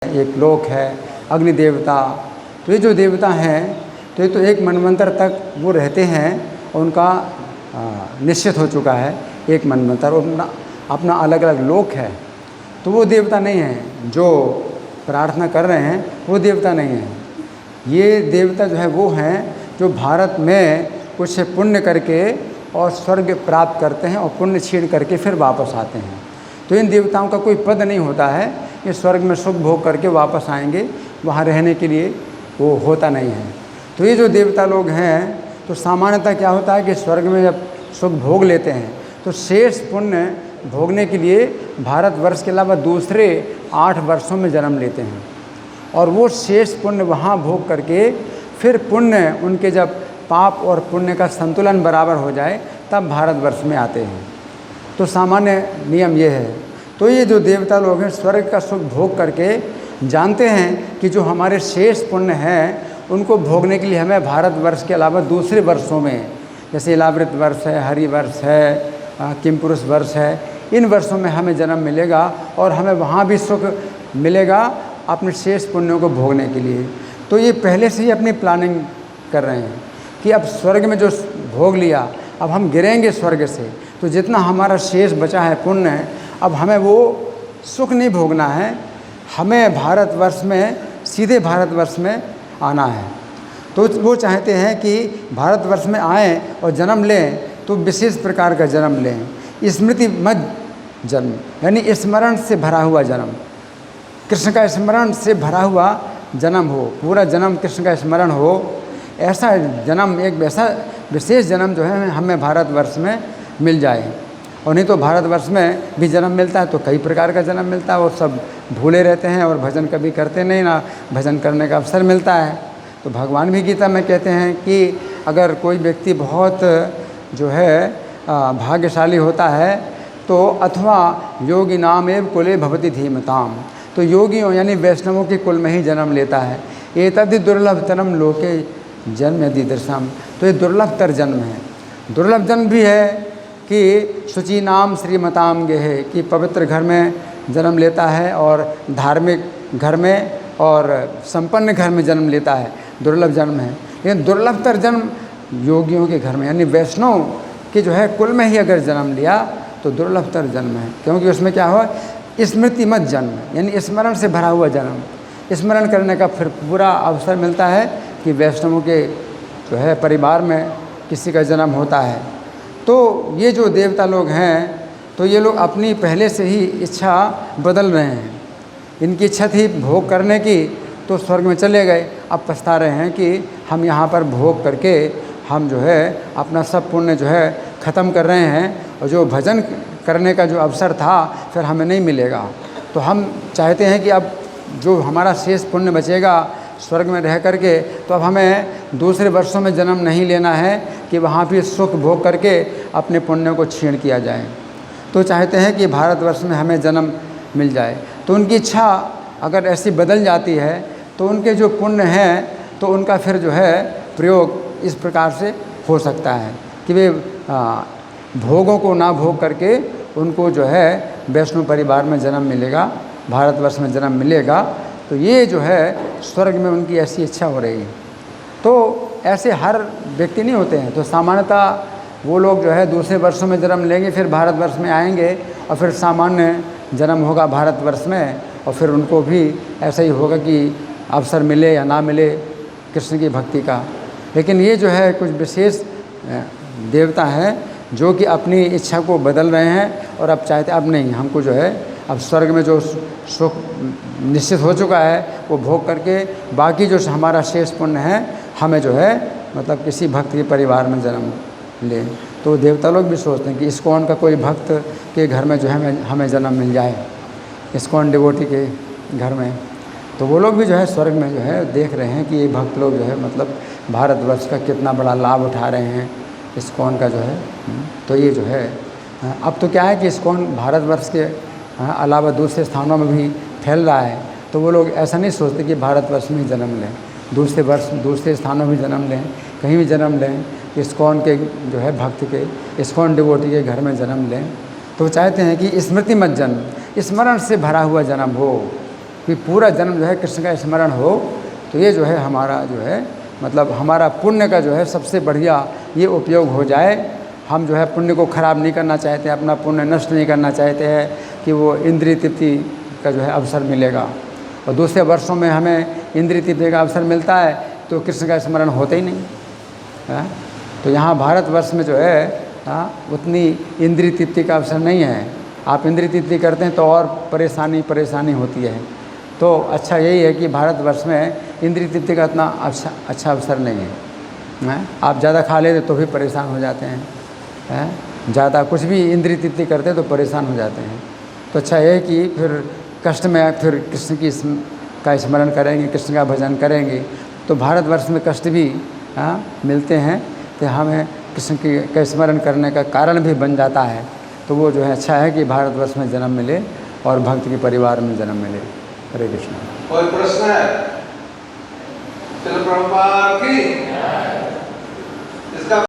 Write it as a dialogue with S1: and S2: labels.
S1: एक लोक है, अग्नि देवता। तो ये जो देवता हैं तो ये तो एक मनवंतर तक वो रहते हैं और उनका निश्चित हो चुका है एक मनवंतर, अपना अपना अलग अलग लोक है। तो वो देवता नहीं है जो प्रार्थना कर रहे हैं, वो देवता नहीं है। ये देवता जो है वो हैं जो भारत में कुछ पुण्य करके और स्वर्ग प्राप्त करते हैं और पुण्य छीन करके फिर वापस आते हैं। तो इन देवताओं का कोई पद नहीं होता है कि स्वर्ग में सुख भोग करके वापस आएंगे, वहाँ रहने के लिए वो होता नहीं है। तो ये जो देवता लोग हैं तो सामान्यतः क्या होता है कि स्वर्ग में जब सुख भोग लेते हैं तो शेष पुण्य भोगने के लिए भारतवर्ष के अलावा दूसरे 8 वर्षों में जन्म लेते हैं और वो शेष पुण्य वहाँ भोग करके फिर पुण्य उनके जब पाप और पुण्य का संतुलन बराबर हो जाए तब भारतवर्ष में आते हैं। तो सामान्य नियम ये है। तो ये जो देवता लोग हैं स्वर्ग का सुख भोग करके जानते हैं कि जो हमारे शेष पुण्य हैं उनको भोगने के लिए हमें भारतवर्ष के अलावा दूसरे वर्षों में, जैसे इलावृत वर्ष है, हरिवर्ष है, किमपुरुष वर्ष है, इन वर्षों में हमें जन्म मिलेगा और हमें वहाँ भी सुख मिलेगा अपने शेष पुण्यों को भोगने के लिए। तो ये पहले से ही अपनी प्लानिंग कर रहे हैं कि अब स्वर्ग में जो भोग लिया, अब हम गिरेंगे स्वर्ग से, तो जितना हमारा शेष बचा है पुण्य, अब हमें वो सुख नहीं भोगना है, हमें भारतवर्ष में सीधे भारतवर्ष में आना है। तो वो चाहते हैं कि भारतवर्ष में आएँ और जन्म लें तो विशेष प्रकार का जन्म लें, स्मृति मत जन्म, यानी स्मरण से भरा हुआ जन्म, कृष्ण का स्मरण से भरा हुआ जन्म हो, पूरा जन्म कृष्ण का स्मरण हो। ऐसा जन्म, एक ऐसा विशेष जन्म जो है हमें भारतवर्ष में मिल जाए। और नहीं तो भारतवर्ष में भी जन्म मिलता है तो कई प्रकार का जन्म मिलता है और सब भूले रहते हैं और भजन कभी करते नहीं, ना भजन करने का अवसर मिलता है। तो भगवान भी गीता में कहते हैं कि अगर कोई व्यक्ति बहुत जो है भाग्यशाली होता है तो अथवा योगी नाम एव कुले भवति धीमताम, तो योगियों यानी वैष्णवों के कुल में ही जन्म लेता है। एतद् दुर्लभतरम लोके जन्म दीदृशम, तो ये दुर्लभतर जन्म है। दुर्लभ जन्म भी है कि शुचि नाम श्रीमताम गेहे, कि पवित्र घर में जन्म लेता है और धार्मिक घर में और संपन्न घर में जन्म लेता है, दुर्लभ जन्म है। लेकिन दुर्लभतर जन्म योगियों के घर में यानी वैष्णव के जो है कुल में ही अगर जन्म लिया तो दुर्लभतर जन्म है, क्योंकि उसमें क्या हुआ, स्मृति मत जन्म, यानी स्मरण से भरा हुआ जन्म, स्मरण करने का फिर पूरा अवसर मिलता है कि वैष्णवों के जो है परिवार में किसी का जन्म होता है। तो ये जो देवता लोग हैं तो ये लोग अपनी पहले से ही इच्छा बदल रहे हैं। इनकी इच्छा थी भोग करने की तो स्वर्ग में चले गए, अब पछता रहे हैं कि हम यहाँ पर भोग करके हम जो है अपना सब पुण्य जो है ख़त्म कर रहे हैं और जो भजन करने का जो अवसर था फिर हमें नहीं मिलेगा। तो हम चाहते हैं कि अब जो हमारा शेष पुण्य बचेगा स्वर्ग में रह करके, तो अब हमें दूसरे वर्षों में जन्म नहीं लेना है कि वहाँ भी सुख भोग करके अपने पुण्यों को छीण किया जाए। तो चाहते हैं कि भारतवर्ष में हमें जन्म मिल जाए। तो उनकी इच्छा अगर ऐसी बदल जाती है तो उनके जो पुण्य हैं तो उनका फिर जो है प्रयोग इस प्रकार से हो सकता है कि वे भोगों को ना भोग करके उनको जो है वैष्णव परिवार में जन्म मिलेगा, भारतवर्ष में जन्म मिलेगा। तो ये जो है स्वर्ग में उनकी ऐसी इच्छा हो रही है। तो ऐसे हर व्यक्ति नहीं होते हैं। तो सामान्यतः वो लोग जो है दूसरे वर्षों में जन्म लेंगे, फिर भारतवर्ष में आएंगे और फिर सामान्य जन्म होगा भारतवर्ष में, और फिर उनको भी ऐसा ही होगा कि अवसर मिले या ना मिले कृष्ण की भक्ति का। लेकिन ये जो है कुछ विशेष देवता हैं जो कि अपनी इच्छा को बदल रहे हैं और अब चाहते अब नहीं, हमको जो है अब स्वर्ग में जो सुख निश्चित हो चुका है वो भोग करके बाकी जो हमारा शेष पुण्य है हमें जो है मतलब किसी भक्त के परिवार में जन्म ले। तो देवता लोग भी सोचते हैं कि इस्कॉन का कोई भक्त के घर में जो है हमें जन्म मिल जाए, इस्कॉन डिवोटी के घर में। तो वो लोग भी जो है स्वर्ग में जो है देख रहे हैं कि ये भक्त लोग जो है मतलब भारतवर्ष का कितना बड़ा लाभ उठा रहे हैं इस्कॉन का जो है। तो ये जो है अब तो क्या है कि इस्कॉन भारतवर्ष के अलावा दूसरे स्थानों में भी फैल रहा है। तो वो लोग ऐसा नहीं सोचते कि भारतवर्ष में ही जन्म लें, दूसरे स्थानों में जन्म लें, कहीं भी जन्म लें, इस्कॉन के जो है भक्त के, इस्कॉन डिवोटी के घर में जन्म लें। तो वो चाहते हैं कि स्मृति मत जन्म, स्मरण से भरा हुआ जन्म हो, कि पूरा जन्म जो है कृष्ण का स्मरण हो, तो ये जो है हमारा जो है मतलब हमारा पुण्य का जो है सबसे बढ़िया ये उपयोग हो जाए। हम जो है पुण्य को ख़राब नहीं करना चाहते, अपना पुण्य नष्ट नहीं करना चाहते हैं कि वो इंद्रिय तृप्ति का जो है अवसर मिलेगा, और दूसरे वर्षों में हमें इंद्रिय तृप्ति का अवसर मिलता है तो कृष्ण का स्मरण होता ही नहीं है। तो यहाँ भारतवर्ष में जो है उतनी इंद्रिय तृप्ति का अवसर नहीं है। आप इंद्रिय तृप्ति करते हैं तो और परेशानी होती है। तो अच्छा यही है कि भारतवर्ष में इंद्रिय तृप्ति का इतना अच्छा अवसर नहीं है। आप ज़्यादा खा लेते तो भी परेशान हो जाते हैं, ज़्यादा कुछ भी इंद्रिय तृप्ति करते तो परेशान हो जाते हैं। तो अच्छा है कि फिर कष्ट में फिर कृष्ण का स्मरण करेंगे, कृष्ण का भजन करेंगे तो भारतवर्ष में कष्ट भी मिलते हैं, तो हमें कृष्ण का स्मरण करने का कारण भी बन जाता है। तो वो जो है अच्छा है कि भारतवर्ष में जन्म मिले और भक्त के परिवार में जन्म मिले। हरे कृष्ण।
S2: कोई प्रश्न है? चलो प्रभुपाद की इसका